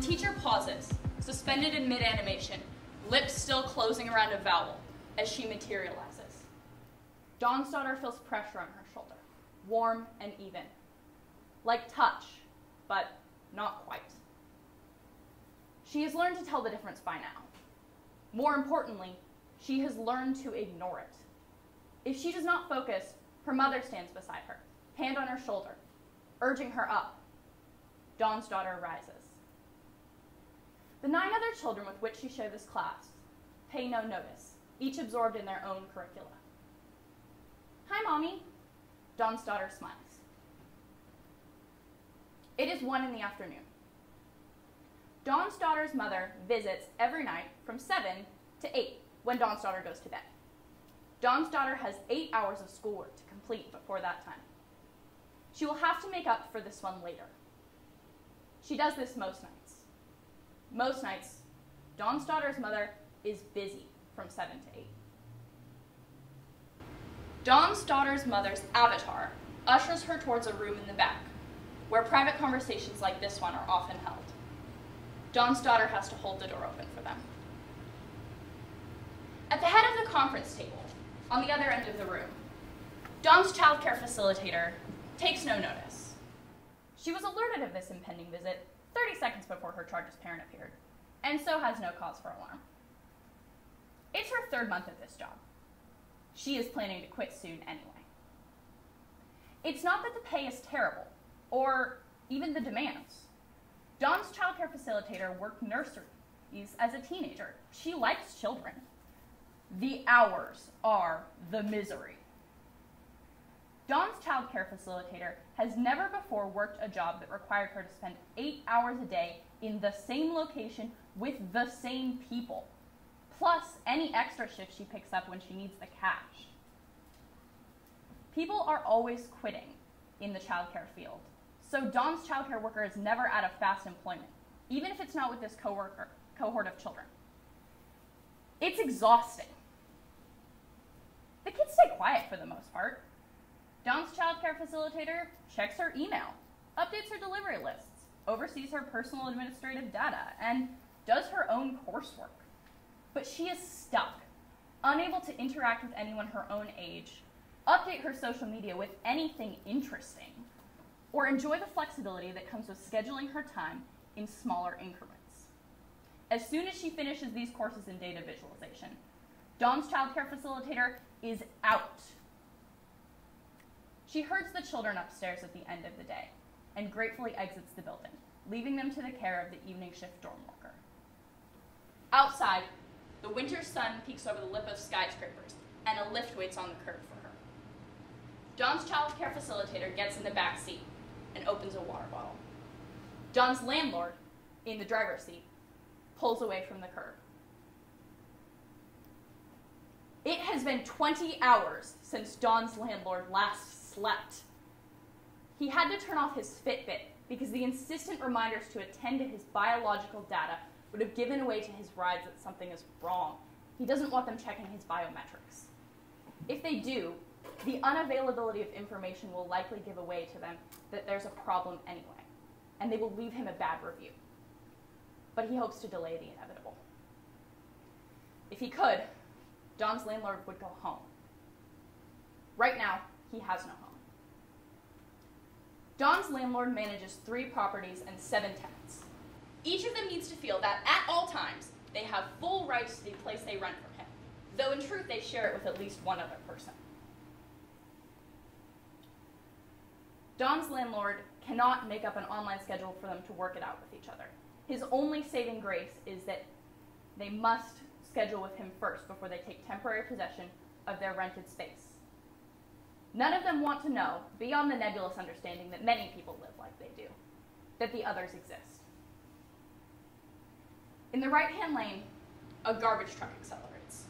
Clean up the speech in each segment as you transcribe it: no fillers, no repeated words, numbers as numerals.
teacher pauses, suspended in mid-animation, lips still closing around a vowel, as she materializes. Dawn's daughter feels pressure on her shoulder, warm and even, like touch, but not quite. She has learned to tell the difference by now. More importantly, she has learned to ignore it. If she does not focus, her mother stands beside her, hand on her shoulder, urging her up. Dawn's daughter rises. The 9 other children with which she shared this class pay no notice, each absorbed in their own curricula. "Hi, Mommy." Dawn's daughter smiles. It is 1 in the afternoon. Dawn's daughter's mother visits every night from 7 to 8 when Dawn's daughter goes to bed. Dawn's daughter has 8 hours of schoolwork to complete before that time. She will have to make up for this one later. She does this most nights. Most nights, Dawn's daughter's mother is busy from 7 to 8. Dawn's daughter's mother's avatar ushers her towards a room in the back, where private conversations like this one are often held. Dawn's daughter has to hold the door open for them. At the head of the conference table, on the other end of the room, Dawn's childcare facilitator takes no notice. She was alerted of this impending visit 30 seconds before her charge's parent appeared, and so has no cause for alarm. It's her 3rd month at this job. She is planning to quit soon anyway. It's not that the pay is terrible, or even the demands. Dawn's childcare facilitator worked nurseries as a teenager. She likes children. The hours are the misery. Dawn's childcare facilitator has never before worked a job that required her to spend 8 hours a day in the same location with the same people, plus any extra shift she picks up when she needs the cash. People are always quitting in the childcare field, so Dawn's childcare worker is never out of fast employment, even if it's not with this cohort of children. It's exhausting. The kids stay quiet for the most part. Dawn's childcare facilitator checks her email, updates her delivery lists, oversees her personal administrative data, and does her own coursework. But she is stuck, unable to interact with anyone her own age, update her social media with anything interesting, or enjoy the flexibility that comes with scheduling her time in smaller increments. As soon as she finishes these courses in data visualization, Dawn's childcare facilitator is out. She herds the children upstairs at the end of the day and gratefully exits the building, leaving them to the care of the evening shift dorm worker. Outside, the winter sun peeks over the lip of skyscrapers, and a lift waits on the curb for her. Dawn's childcare facilitator gets in the back seat and opens a water bottle. Dawn's landlord, in the driver's seat, pulls away from the curb. It has been 20 hours since Dawn's landlord last slept. He had to turn off his Fitbit because the insistent reminders to attend to his biological data would have given away to his rides that something is wrong. He doesn't want them checking his biometrics. If they do, the unavailability of information will likely give away to them that there's a problem anyway, and they will leave him a bad review. But he hopes to delay the inevitable. If he could, Dawn's landlord would go home. Right now, he has no home. Dawn's landlord manages 3 properties and 7 tenants. Each of them needs to feel that at all times, they have full rights to the place they rent from him, though in truth they share it with at least one other person. Dawn's landlord cannot make up an online schedule for them to work it out with each other. His only saving grace is that they must schedule with him first before they take temporary possession of their rented space. None of them want to know, beyond the nebulous understanding that many people live like they do, that the others exist. In the right-hand lane, a garbage truck accelerates.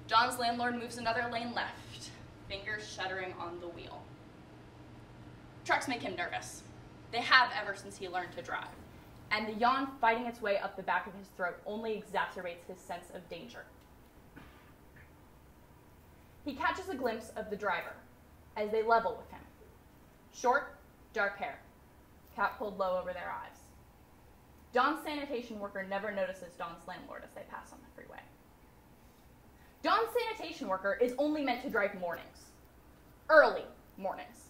Dawn's landlord moves another lane left, fingers shuddering on the wheel. Trucks make him nervous. They have ever since he learned to drive, and the yawn fighting its way up the back of his throat only exacerbates his sense of danger. He catches a glimpse of the driver as they level with him. Short, dark hair, cap pulled low over their eyes. Dawn's sanitation worker never notices Dawn's landlord as they pass on the freeway. Dawn's sanitation worker is only meant to drive mornings. Early mornings.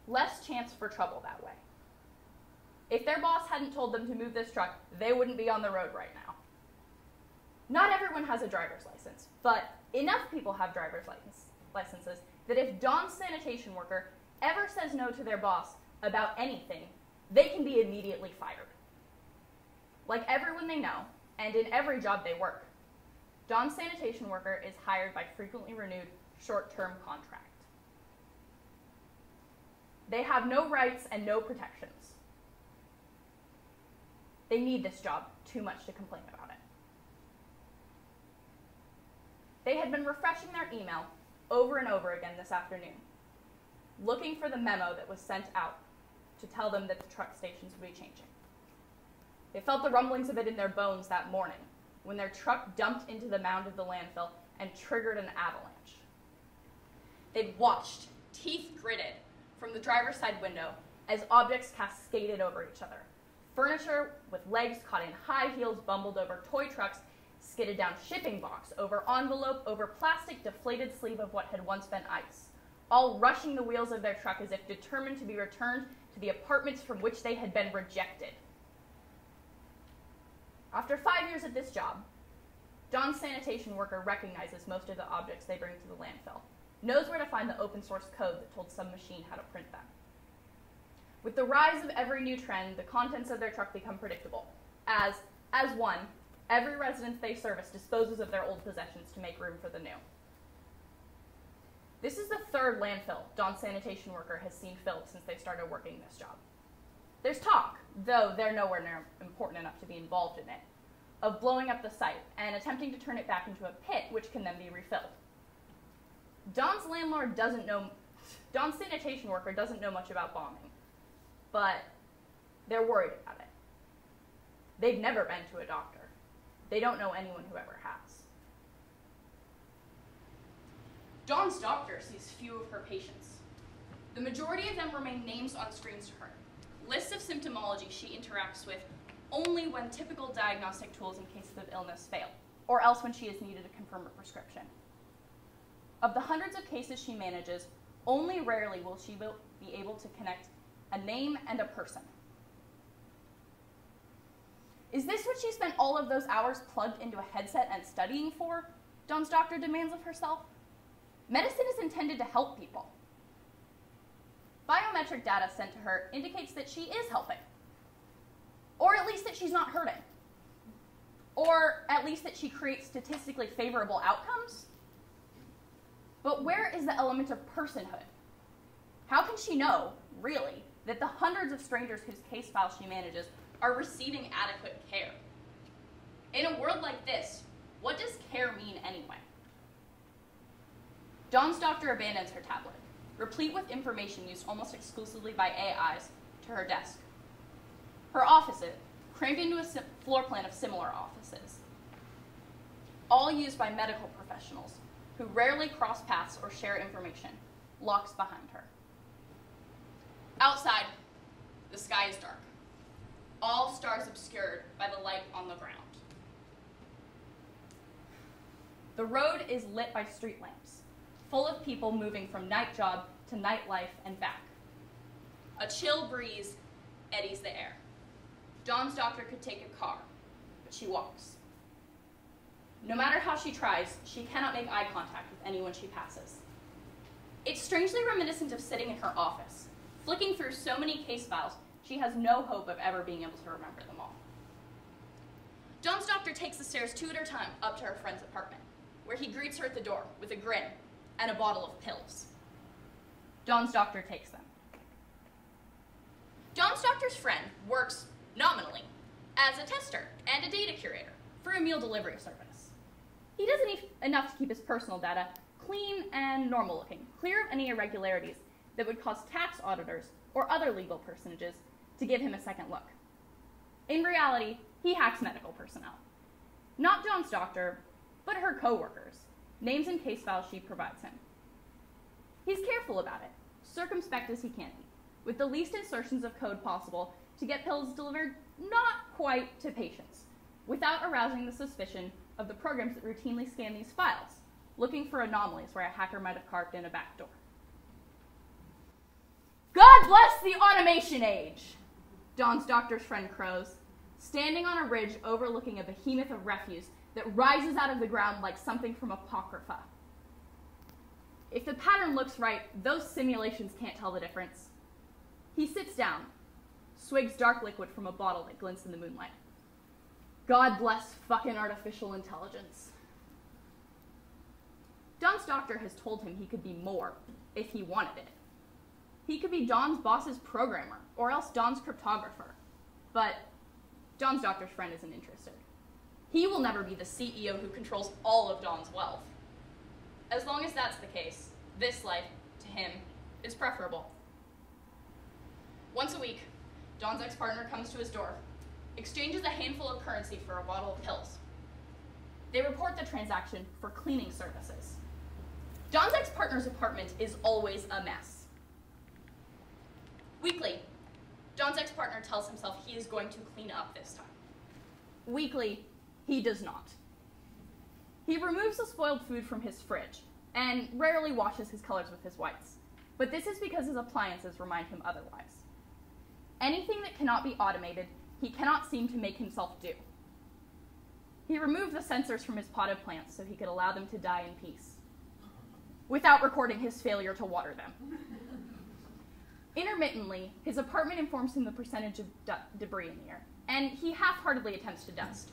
Less chance for trouble that way. If their boss hadn't told them to move this truck, they wouldn't be on the road right now. Not everyone has a driver's license, but enough people have driver's licenses that if Dawn's sanitation worker ever says no to their boss about anything, they can be immediately fired. Like everyone they know, and in every job they work, Dawn's sanitation worker is hired by frequently renewed short-term contract. They have no rights and no protections. They need this job too much to complain about it. They had been refreshing their email over and over again this afternoon, looking for the memo that was sent out to tell them that the truck stations would be changing. They felt the rumblings of it in their bones that morning when their truck dumped into the mound of the landfill and triggered an avalanche. They'd watched, teeth gritted, from the driver's side window as objects cascaded over each other. Furniture with legs caught in high heels bumbled over toy trucks, skidded down shipping box, over envelope, over plastic deflated sleeve of what had once been ice, all rushing the wheels of their truck as if determined to be returned to the apartments from which they had been rejected. After 5 years at this job, Dawn's sanitation worker recognizes most of the objects they bring to the landfill, knows where to find the open source code that told some machine how to print them. With the rise of every new trend, the contents of their truck become predictable, as one, every residence they service disposes of their old possessions to make room for the new. This is the third landfill Dawn's sanitation worker has seen filled since they started working this job. There's talk, though they're nowhere near important enough to be involved in it, of blowing up the site and attempting to turn it back into a pit which can then be refilled. Dawn's sanitation worker doesn't know much about bombing, but they're worried about it. They've never been to a doctor. They don't know anyone who ever has. Dawn's doctor sees few of her patients. The majority of them remain names on screens to her, lists of symptomology she interacts with only when typical diagnostic tools in cases of illness fail, or else when she is needed to confirm a prescription. Of the hundreds of cases she manages, only rarely will she be able to connect a name and a person. Is this what she spent all of those hours plugged into a headset and studying for? Dawn's doctor demands of herself. Medicine is intended to help people. Biometric data sent to her indicates that she is helping. Or at least that she's not hurting. Or at least that she creates statistically favorable outcomes. But where is the element of personhood? How can she know, really, that the hundreds of strangers whose case files she manages are receiving adequate care? In a world like this, what does care mean anyway? Dawn's doctor abandons her tablet, replete with information used almost exclusively by AIs, to her desk. Her offices, crammed into a floor plan of similar offices, all used by medical professionals who rarely cross paths or share information, locks behind her. Outside, the sky is dark, all stars obscured by the light on the ground. The road is lit by street lamps, full of people moving from night job to nightlife and back. A chill breeze eddies the air. Dawn's doctor could take a car, but she walks. No matter how she tries, she cannot make eye contact with anyone she passes. It's strangely reminiscent of sitting in her office, flicking through so many case files, she has no hope of ever being able to remember them all. Dawn's doctor takes the stairs 2 at a time up to her friend's apartment, where he greets her at the door with a grin and a bottle of pills. Dawn's doctor takes them. Dawn's doctor's friend works, nominally, as a tester and a data curator for a meal delivery service. He does enough to keep his personal data clean and normal looking, clear of any irregularities that would cause tax auditors or other legal personages to give him a second look. In reality, he hacks medical personnel. Not Dawn's doctor, but her co-workers, names and case files she provides him. He's careful about it, circumspect as he can be, with the least insertions of code possible to get pills delivered not quite to patients, without arousing the suspicion of the programs that routinely scan these files, looking for anomalies where a hacker might have carved in a backdoor. God bless the automation age, Dawn's doctor's friend crows, standing on a ridge overlooking a behemoth of refuse that rises out of the ground like something from Apocrypha. If the pattern looks right, those simulations can't tell the difference. He sits down, swigs dark liquid from a bottle that glints in the moonlight. God bless fucking artificial intelligence. Dawn's doctor has told him he could be more if he wanted it. He could be Dawn's boss's programmer, or else Dawn's cryptographer. But Dawn's doctor's friend isn't interested. He will never be the CEO who controls all of Dawn's wealth. As long as that's the case, this life, to him, is preferable. Once a week, Dawn's ex-partner comes to his door, exchanges a handful of currency for a bottle of pills. They report the transaction for cleaning services. Dawn's ex-partner's apartment is always a mess. Weekly, Dawn's ex-partner tells himself he is going to clean up this time. Weekly, he does not. He removes the spoiled food from his fridge and rarely washes his colors with his whites, but this is because his appliances remind him otherwise. Anything that cannot be automated, he cannot seem to make himself do. He removed the sensors from his potted plants so he could allow them to die in peace, without recording his failure to water them. Intermittently, his apartment informs him the percentage of debris in the air, and he half-heartedly attempts to dust.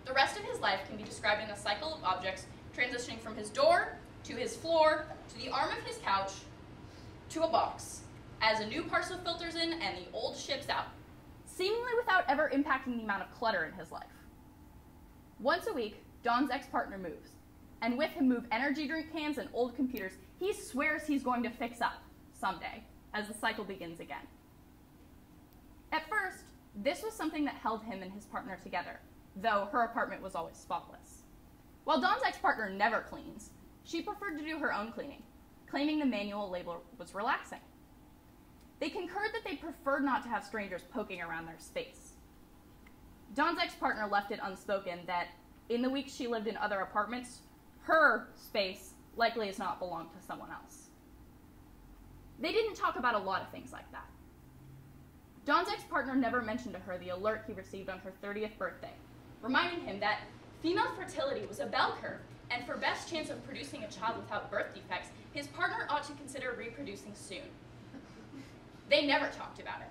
The rest of his life can be described in a cycle of objects transitioning from his door, to his floor, to the arm of his couch, to a box, as a new parcel filters in and the old ships out, seemingly without ever impacting the amount of clutter in his life. Once a week, Dawn's ex-partner moves, and with him move energy drink cans and old computers he swears he's going to fix up someday, as the cycle begins again. At first, this was something that held him and his partner together, though her apartment was always spotless. While Dawn's ex-partner never cleans, she preferred to do her own cleaning, claiming the manual labor was relaxing. They concurred that they preferred not to have strangers poking around their space. Dawn's ex-partner left it unspoken that in the weeks she lived in other apartments, her space likely has not belonged to someone else. They didn't talk about a lot of things like that. Dawn's ex-partner never mentioned to her the alert he received on her 30th birthday, reminding him that female fertility was a bell curve, and for best chance of producing a child without birth defects, his partner ought to consider reproducing soon. They never talked about it,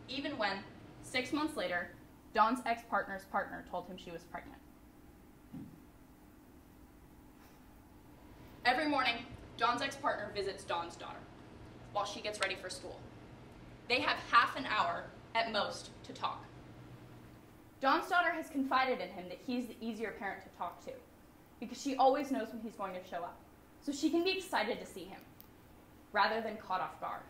even when, 6 months later, Dawn's ex-partner's partner told him she was pregnant. Every morning, Dawn's ex-partner visits Dawn's daughter while she gets ready for school. They have half an hour, at most, to talk. Dawn's daughter has confided in him that he's the easier parent to talk to, because she always knows when he's going to show up, so she can be excited to see him, rather than caught off guard.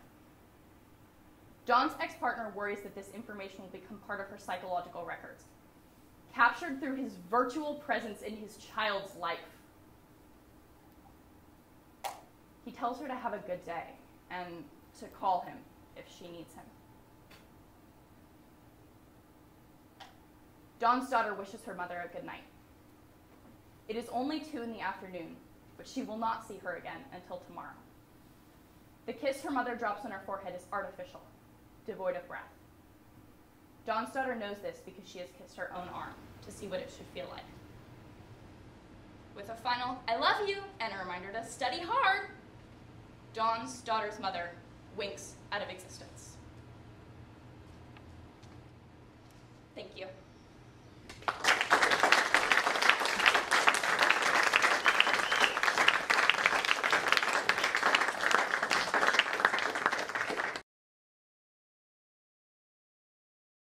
Dawn's ex-partner worries that this information will become part of her psychological records, captured through his virtual presence in his child's life. He tells her to have a good day, and to call him if she needs him. Dawn's daughter wishes her mother a good night. It is only 2 in the afternoon, but she will not see her again until tomorrow. The kiss her mother drops on her forehead is artificial, devoid of breath. Dawn's daughter knows this because she has kissed her own arm to see what it should feel like. With a final, "I love you," and a reminder to study hard, Dawn's daughter's mother winks out of existence. Thank you.